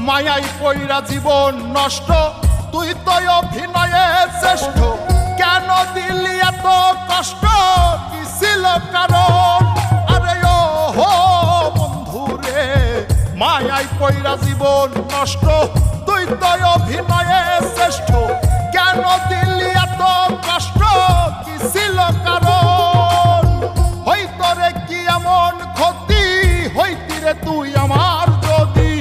মায়াই পইরা জীবন নষ্ট, তুই তো অভিনয়ে শ্রেষ্ঠ। কেন দিলি এত কষ্ট, কি ছিল কারণ? আরে ও হো বন্ধু রে, মায়াই পইরা জীবন নষ্ট, তুই তো অভিনয়ে শ্রেষ্ঠ। কেন দিলি এত কষ্ট, কি ছিল কারণ? হইতো রে কি এমন ক্ষতি, হইতি রে তুই আমার যদি।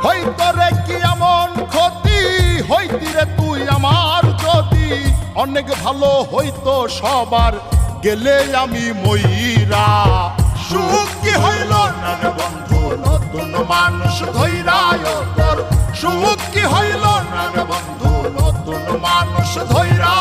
হইতো রে কি এমন ক্ষতি, হইতি রে তুই আমার যদি। অনেক ভালো হইতো সবার, গেলে আমি ময়রা। সুখ কি হইল না রে বন্ধু, নতুন মানুষ ধৈরায় তোর। সুখ কি হইল না রে বন্ধু, নতুন মানুষ ধৈরা।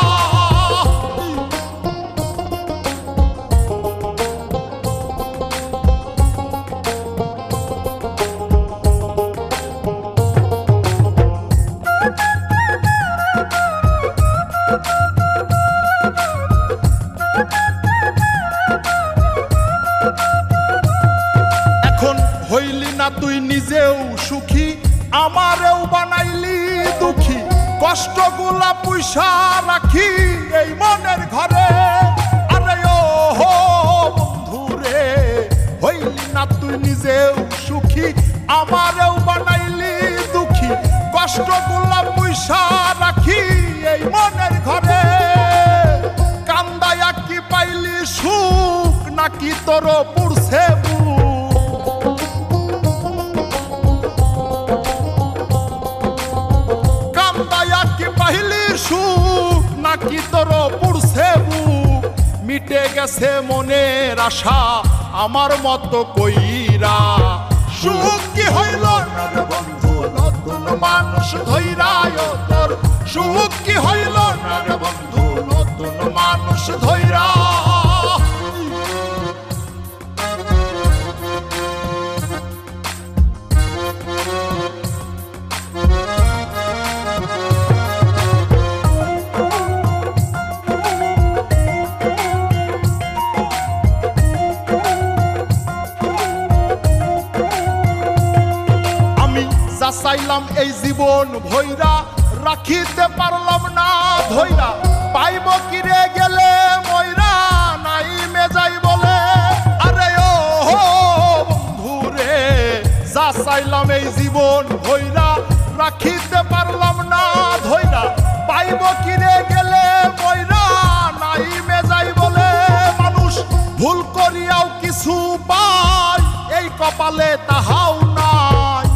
হইলি না তুই নিজেও সুখী, আমারেও বানাইলি দুঃখী। কষ্টগুলা পয়সা রাখি এই মনের ঘরে। আরে ও হো বন্ধু রে, হইলি না তুই নিজেও সুখী, আমারেও বানাইলি দুঃখী। কষ্টগুলা পয়সা রাখি এই মনের ঘরে। কান্দায়া কি পাইলি সুখ, নাকি তোর পুরছে বুক? পাইলি সুখ, নাকি তোর পুরছে বুক? মিটে গেছে মনের আশা আমার মতো কইরা। সুখ কি হইল না রে বন্ধু, নতুন মানুষ ধৈরায় তোর। সুখ কি হইল না রে বন্ধু, নতুন মানুষ ধৈরা। চাইলাম এই জীবন ভৈরা, রাখিতে পারলাম না ধৈরা। পাইব কিরে গেলে ময়রা, নাই মেজাই বলে। আরে ও হো বন্ধু রে, যা চাইলাম এই জীবন ভৈরা, রাখিতে পারলাম না ধৈরা। পাইব কিরে গেলে ময়রা, নাই মেজাই বলে। মানুষ ভুল করিয়াও কিছু পায়, এই কপালে তাহাও নাই।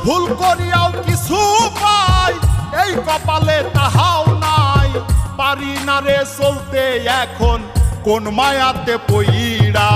ভুল করিয়াও কিছু পাই, এই কপালে তাহাও নাই। পারি না রে চলতে এখন কোন মায়াতে পইড়া।